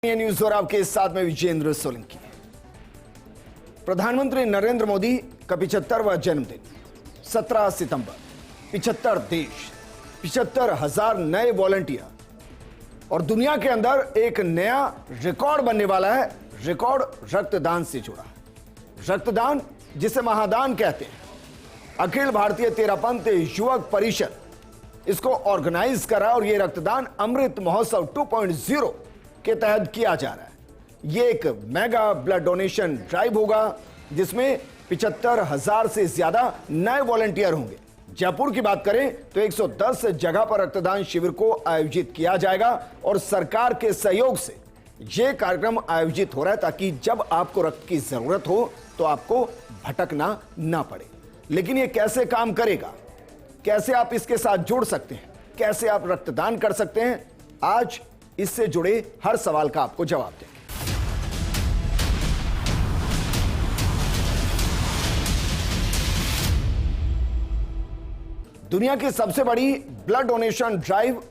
News और आपके साथ में विजेंद्र सोलंकी। प्रधानमंत्री नरेंद्र मोदी का 75वां जन्मदिन 17 सितंबर। 75 देश, 75,000 नए वॉलंटियर और दुनिया के अंदर एक नया रिकॉर्ड बनने वाला है। रिकॉर्ड रक्तदान से जुड़ा, रक्तदान जिसे महादान कहते हैं। अखिल भारतीय तेरापंथ युवक परिषद इसको ऑर्गेनाइज करा और यह रक्तदान अमृत महोत्सव 2.0 के तहत किया जा रहा है। यह एक मेगा ब्लड डोनेशन ड्राइव होगा जिसमें 75,000 से ज्यादा नए वॉलंटियर होंगे। जयपुर की बात करें तो 110 जगह पर रक्तदान शिविर को आयोजित किया जाएगा और सरकार के सहयोग से यह कार्यक्रम आयोजित हो रहा है ताकि जब आपको रक्त की जरूरत हो तो आपको भटकना ना पड़े। लेकिन यह कैसे काम करेगा, कैसे आप इसके साथ जुड़ सकते हैं, कैसे आप रक्तदान कर सकते हैं, आज इससे जुड़े हर सवाल का आपको जवाब देंगे। दुनिया की सबसे बड़ी ब्लड डोनेशन ड्राइव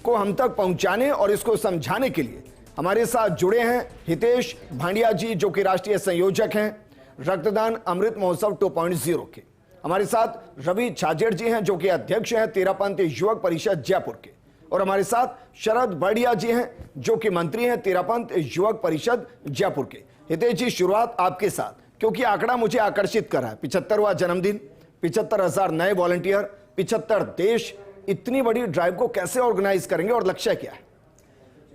को हम तक पहुंचाने और इसको समझाने के लिए हमारे साथ जुड़े हैं हितेश भांडिया जी, जो कि राष्ट्रीय संयोजक हैं रक्तदान अमृत महोत्सव 2.0 के। हमारे साथ रवि छाजेड़ जी हैं जो कि अध्यक्ष हैं तेरापंथ युवक परिषद जयपुर के, और हमारे साथ शरद बड़िया जी हैं जो कि मंत्री हैं तेरापंथ युवक परिषद जयपुर के। हितेश जी, शुरुआत आपके साथ, क्योंकि आंकड़ा मुझे आकर्षित कर रहा है। 75वां जन्मदिन, 75,000 नए वॉलंटियर, 75 देश, इतनी बड़ी ड्राइव को कैसे ऑर्गेनाइज करेंगे और लक्ष्य क्या है?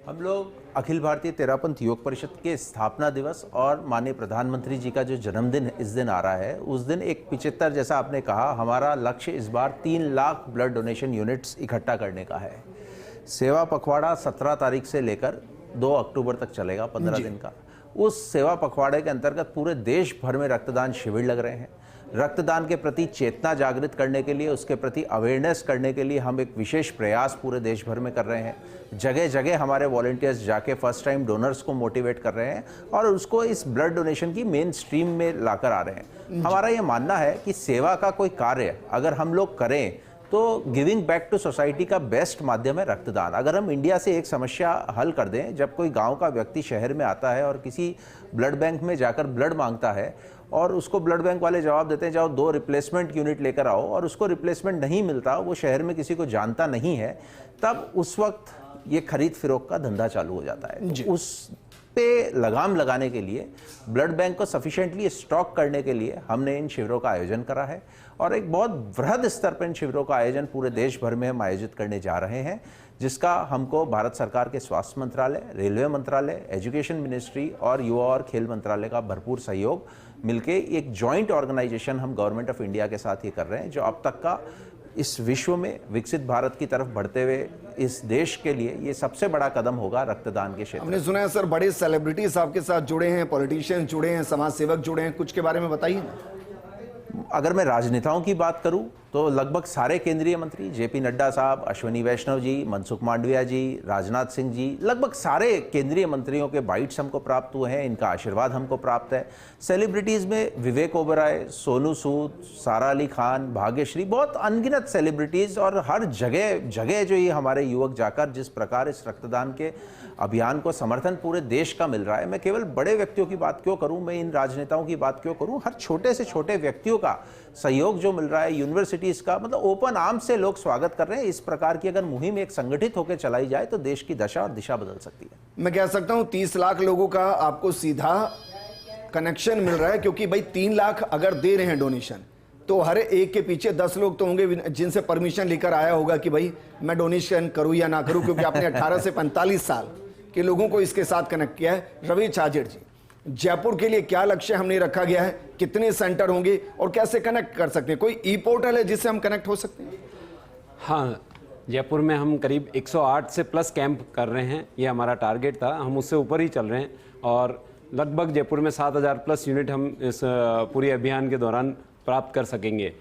हम लोग अखिल भारतीय तेरापंथ युवक परिषद के स्थापना दिवस और माननीय प्रधानमंत्री जी का जो जन्मदिन इस दिन आ रहा है, उस दिन एक 75, जैसा आपने कहा, हमारा लक्ष्य इस बार 3 लाख ब्लड डोनेशन यूनिट्स इकट्ठा करने का है। सेवा पखवाड़ा 17 तारीख से लेकर 2 अक्टूबर तक चलेगा, 15 दिन का। उस सेवा पखवाड़े के अंतर्गत पूरे देश भर में रक्तदान शिविर लग रहे हैं। रक्तदान के प्रति चेतना जागृत करने के लिए, उसके प्रति अवेयरनेस करने के लिए हम एक विशेष प्रयास पूरे देश भर में कर रहे हैं। जगह जगह हमारे वॉलंटियर्स जाके फर्स्ट टाइम डोनर्स को मोटिवेट कर रहे हैं और उसको इस ब्लड डोनेशन की मेन स्ट्रीम में लाकर आ रहे हैं। हमारा ये मानना है कि सेवा का कोई कार्य अगर हम लोग करें तो गिविंग बैक टू सोसाइटी का बेस्ट माध्यम है रक्तदान। अगर हम इंडिया से एक समस्या हल कर दें, जब कोई गांव का व्यक्ति शहर में आता है और किसी ब्लड बैंक में जाकर ब्लड मांगता है और उसको ब्लड बैंक वाले जवाब देते हैं जाओ 2 रिप्लेसमेंट यूनिट लेकर आओ, और उसको रिप्लेसमेंट नहीं मिलता, वो शहर में किसी को जानता नहीं है, तब उस वक्त ये खरीद फिरोख का धंधा चालू हो जाता है। तो उस पे लगाम लगाने के लिए, ब्लड बैंक को सफिशिएंटली स्टॉक करने के लिए हमने इन शिविरों का आयोजन करा है और एक बहुत वृहद स्तर पर इन शिविरों का आयोजन पूरे देश भर में हम आयोजित करने जा रहे हैं, जिसका हमको भारत सरकार के स्वास्थ्य मंत्रालय, रेलवे मंत्रालय, एजुकेशन मिनिस्ट्री और युवा और खेल मंत्रालय का भरपूर सहयोग मिलके एक जॉइंट ऑर्गेनाइजेशन हम गवर्नमेंट ऑफ इंडिया के साथ ये कर रहे हैं, जो अब तक का इस विश्व में विकसित भारत की तरफ बढ़ते हुए इस देश के लिए ये सबसे बड़ा कदम होगा रक्तदान के क्षेत्र में। हमने सुना है सर बड़े सेलिब्रिटीज आपके साथ जुड़े हैं, पॉलिटिशियंस जुड़े हैं, समाज सेवक जुड़े हैं, कुछ के बारे में बताइए। अगर मैं राजनेताओं की बात करूं तो लगभग सारे केंद्रीय मंत्री, जेपी नड्डा साहब, अश्विनी वैष्णव जी, मनसुख मांडविया जी, राजनाथ सिंह जी, लगभग सारे केंद्रीय मंत्रियों के बाइट्स हमको प्राप्त हुए हैं, इनका आशीर्वाद हमको प्राप्त है। सेलिब्रिटीज़ में विवेक ओबराय, सोनू सूद, सारा अली खान, भाग्यश्री, बहुत अनगिनत सेलिब्रिटीज़, और हर जगह जगह जो ये हमारे युवक जाकर जिस प्रकार इस रक्तदान के अभियान को समर्थन पूरे देश का मिल रहा है। मैं केवल बड़े व्यक्तियों की बात क्यों करूं, मैं इन राजनेताओं की बात क्यों करूं, हर छोटे से छोटे व्यक्तियों का सहयोग जो मिल रहा है, यूनिवर्सिटीज़ का, मतलब ओपन आर्म से लोग स्वागत कर रहे हैं। इस प्रकार की अगर मुहिम एक संगठित होकर चलाई जाए तो देश की दशा और दिशा बदल सकती है। मैं कह सकता हूं 30 लाख लोगों का आपको सीधा कनेक्शन मिल रहा है, क्योंकि भाई 3 लाख अगर दे रहे हैं डोनेशन तो हर एक के पीछे 10 लोग तो होंगे जिनसे परमिशन लेकर आया होगा कि भाई मैं डोनेशन करूं या ना करूं, क्योंकि आपने 18 से 45 साल के लोगों को इसके साथ कनेक्ट किया है। रवि छाजेड़ जी, जयपुर के लिए क्या लक्ष्य हमने रखा गया है, कितने सेंटर होंगे और कैसे कनेक्ट कर सकते हैं? कोई ई पोर्टल है जिससे हम कनेक्ट हो सकते हैं? हाँ, जयपुर में हम करीब 108 से प्लस कैंप कर रहे हैं, ये हमारा टारगेट था, हम उससे ऊपर ही चल रहे हैं और लगभग जयपुर में 7,000 प्लस यूनिट हम इस पूरे अभियान के दौरान प्राप्त कर सकेंगे।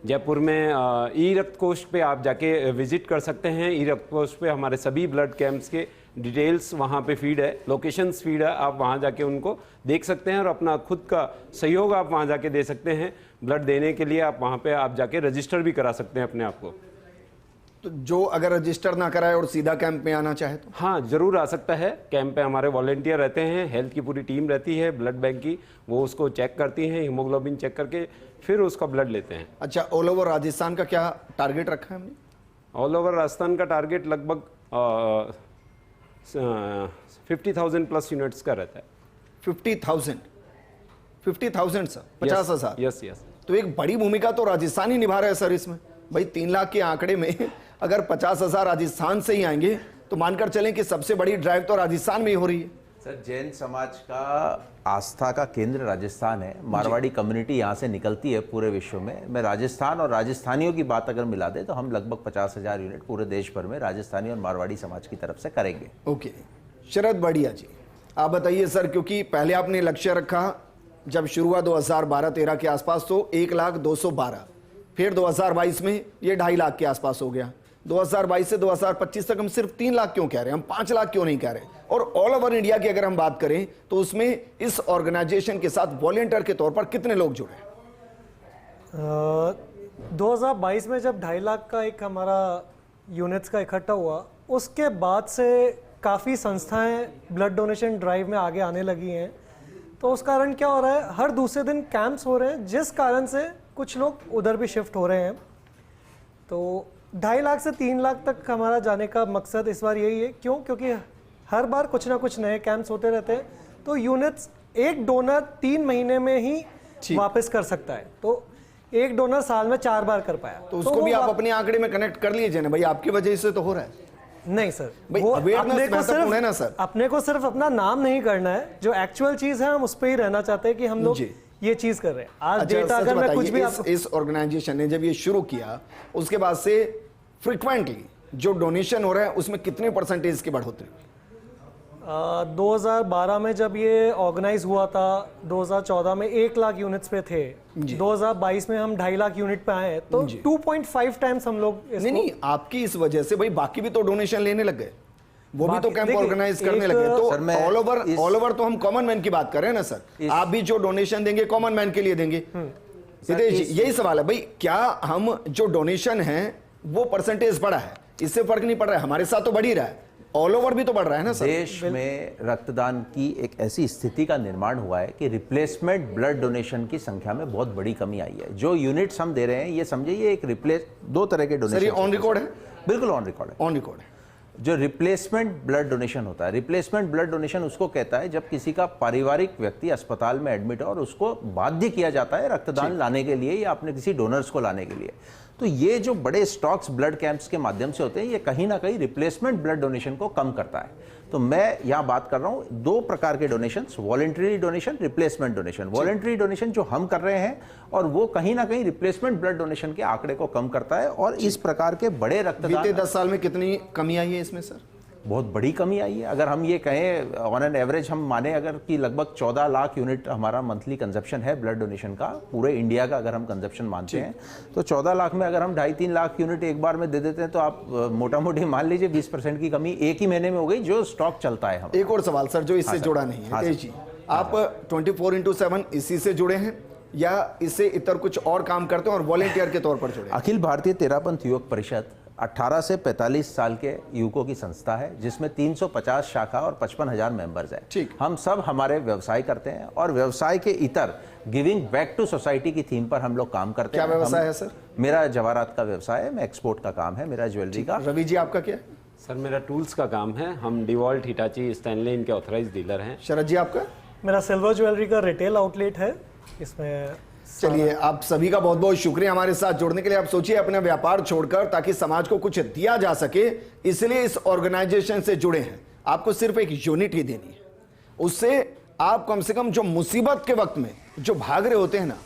जयपुर में ई रक्त कोष पे आप जाके विजिट कर सकते हैं। ई रक्त कोष पे हमारे सभी ब्लड कैंप्स के डिटेल्स वहाँ पे फीड है, लोकेशंस फीड है, आप वहाँ जाके उनको देख सकते हैं और अपना खुद का सहयोग आप वहाँ जाके दे सकते हैं। ब्लड देने के लिए आप वहाँ पे आप जाके रजिस्टर भी करा सकते हैं अपने आप को। तो जो अगर रजिस्टर ना कराए और सीधा कैंप में आना चाहे तो? हाँ, जरूर आ सकता है। कैंप पे हमारे वॉलेंटियर रहते हैं, हेल्थ की पूरी टीम रहती है, ब्लड बैंक की, वो उसको चेक करती हैं, हीमोग्लोबिन चेक करके फिर उसका ब्लड लेते हैं। अच्छा, ऑल ओवर राजस्थान का क्या टारगेट रखा है हमने? ऑल ओवर राजस्थान का टारगेट लगभग 50,000 प्लस यूनिट्स का रहता है। 50,000 सर, 50,000। Yes yes. तो एक बड़ी भूमिका तो राजस्थान ही निभा रहा है सर इसमें। भाई 3 लाख के आंकड़े में अगर 50,000 राजस्थान से ही आएंगे तो मानकर चलें कि सबसे बड़ी ड्राइव तो राजस्थान में ही हो रही है। सर, जैन समाज का आस्था का केंद्र राजस्थान है। मारवाड़ी कम्युनिटी यहाँ से निकलती है पूरे विश्व में। मैं राजस्थान और राजस्थानियों की बात अगर मिला दे तो हम लगभग 50,000 यूनिट पूरे देश भर में राजस्थानी और मारवाड़ी समाज की तरफ से करेंगे। ओके, शरद बढ़िया जी, आप बताइए सर, क्योंकि पहले आपने लक्ष्य रखा जब शुरू हुआ 2012-13 के आसपास तो 1,212,000, फिर 2022 में ये 2.5 लाख के आसपास हो गया। 2022 से 2025 तक हम सिर्फ 3 लाख क्यों कह रहे हैं, हम 5 लाख क्यों नहीं कह रहे? और ऑल ओवर इंडिया की अगर हम बात करें तो उसमें इस ऑर्गेनाइजेशन के साथ वॉलेंटियर के तौर पर कितने लोग जुड़े? 2022 में जब 2.5 लाख का एक हमारा यूनिट्स का इकट्ठा हुआ, उसके बाद से काफ़ी संस्थाएं ब्लड डोनेशन ड्राइव में आगे आने लगी हैं। तो उस कारण क्या हो रहा है, हर दूसरे दिन कैंप्स हो रहे हैं, जिस कारण से कुछ लोग उधर भी शिफ्ट हो रहे हैं। तो 2.5 लाख से 3 लाख तक हमारा जाने का मकसद इस बार यही है। क्यों? क्योंकि हर बार कुछ ना कुछ नए कैंप्स होते रहते हैं। तो यूनिट्स एक डोनर 3 महीने में ही वापस कर सकता है। तो एक डोनर साल में 4 बार कर पाया। तो उसको भी आप अपने आंकड़े में कनेक्ट कर लीजिए ना भाई, आपकी वजह से तो हो रहा है। नहीं सर, भाई वो अवेयरनेस महत्वपूर्ण है ना सर। अपने को सिर्फ अपना नाम नहीं करना है, जो एक्चुअल चीज है हम उस पर ही रहना चाहते हैं कि हम लोग ये चीज कर रहे हैं। आज अच्छा, डेटा अगर मैं कुछ भी इस ऑर्गेनाइजेशन ने जब ये शुरू किया उसके बाद से फ्रीक्वेंटली जो डोनेशन हो रहा है उसमें कितने परसेंटेज की बढ़ोतरी? 2012 में जब ये ऑर्गेनाइज हुआ था, 2014 में 1 लाख यूनिट्स पे थे, 2022 में हम 2.5 लाख यूनिट पे आए, तो 2.5 टाइम्स हम लोग नहीं, आपकी इस वजह से भाई बाकी भी तो डोनेशन लेने लग गए, वो भी तो कैंप ऑर्गेनाइज करने लगे। तो ऑल ओवर तो हम कॉमन मैन की बात कर रहे हैं ना सर। आप भी जो डोनेशन देंगे कॉमन मैन के लिए देंगे। सिद्धेश जी, यही सवाल है भाई, क्या हम जो डोनेशन है वो परसेंटेज बढ़ा है, इससे फर्क नहीं पड़ रहा है? हमारे साथ तो बढ़ ही रहा है, ऑल ओवर भी तो बढ़ रहा है ना सर। देश में रक्तदान की एक ऐसी स्थिति का निर्माण हुआ है कि रिप्लेसमेंट ब्लड डोनेशन की संख्या में बहुत बड़ी कमी आई है। जो यूनिट्स हम दे रहे हैं, ये समझिए ये एक रिप्लेस, 2 तरह के डोनेशन। सर ये ऑन रिकॉर्ड है? बिल्कुल ऑन रिकॉर्ड है। ऑन रिकॉर्ड है। जो रिप्लेसमेंट ब्लड डोनेशन होता है, रिप्लेसमेंट ब्लड डोनेशन उसको कहता है जब किसी का पारिवारिक व्यक्ति अस्पताल में एडमिट है और उसको बाध्य किया जाता है रक्तदान लाने के लिए या अपने किसी डोनर्स को लाने के लिए। तो ये जो बड़े स्टॉक्स ब्लड कैंप्स के माध्यम से होते हैं, ये कहीं ना कहीं रिप्लेसमेंट ब्लड डोनेशन को कम करता है। तो मैं यहाँ बात कर रहा हूँ 2 प्रकार के donations, voluntary donation, replacement donation. Voluntary donation जो हम कर रहे हैं और वो कहीं ना कहीं रिप्लेसमेंट ब्लड डोनेशन के आंकड़े को कम करता है। और इस प्रकार के बड़े रक्तदान, बीते 10 साल में कितनी कमी आई है इसमें सर? बहुत बड़ी कमी आई है। अगर हम ये कहें ऑन एन एवरेज हम माने अगर कि लगभग 14 लाख यूनिट हमारा मंथली कंजप्शन है ब्लड डोनेशन का, पूरे इंडिया का अगर हम कंजप्शन मानते हैं, तो 14 लाख में अगर हम 2.5-3 लाख यूनिट एक बार में दे देते हैं तो आप मोटा मोटी मान लीजिए 20% की कमी एक ही महीने में हो गई, जो स्टॉक चलता है। हम एक और सवाल सर जो इससे जुड़ा नहीं है, तेज जी, आप 24/7 इसी से जुड़े हैं या इससे इतर कुछ और काम करते हैं और वॉलेंटियर के तौर पर जुड़े? अखिल भारतीय तेरापंथ युवक परिषद 18 से 45 साल के युवकों की संस्था है, जिसमें 350 शाखा और 55,000 मेंबर्स हैं। ठीक। हम सब हमारे व्यवसाय करते हैं और व्यवसाय के इतर गिविंग बैक टू सोसाइटी की थीम पर हम लोग काम करते हैं। क्या व्यवसाय है सर? मेरा जवाहरात का व्यवसाय है, मैं एक्सपोर्ट का काम है मेरा, ज्वेलरी का। रवि जी आपका क्या है? सर मेरा टूल्स का काम है, हम डिवॉल्ट, हिटाची, स्टैनले इनके ऑथराइज डीलर हैं। शरद जी आपका? मेरा सिल्वर ज्वेलरी का रिटेल आउटलेट है। इसमें चलिए, आप सभी का बहुत बहुत शुक्रिया हमारे साथ जुड़ने के लिए। आप सोचिए अपना व्यापार छोड़कर ताकि समाज को कुछ दिया जा सके, इसलिए इस ऑर्गेनाइजेशन से जुड़े हैं। आपको सिर्फ एक यूनिट ही देनी है, उससे आप कम से कम जो मुसीबत के वक्त में जो भाग रहे होते हैं ना,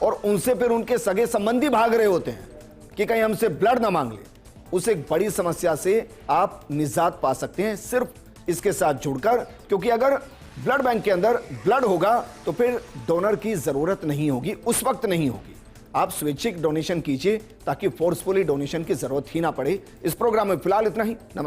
और उनसे फिर उनके सगे संबंधी भाग रहे होते हैं कि कहीं हमसे ब्लड ना मांग ले, उस एक बड़ी समस्या से आप निजात पा सकते हैं सिर्फ इसके साथ जुड़कर। क्योंकि अगर ब्लड बैंक के अंदर ब्लड होगा तो फिर डोनर की जरूरत नहीं होगी, उस वक्त नहीं होगी। आप स्वैच्छिक डोनेशन कीजिए ताकि फोर्सफुली डोनेशन की जरूरत ही ना पड़े। इस प्रोग्राम में फिलहाल इतना ही। नमस्कार।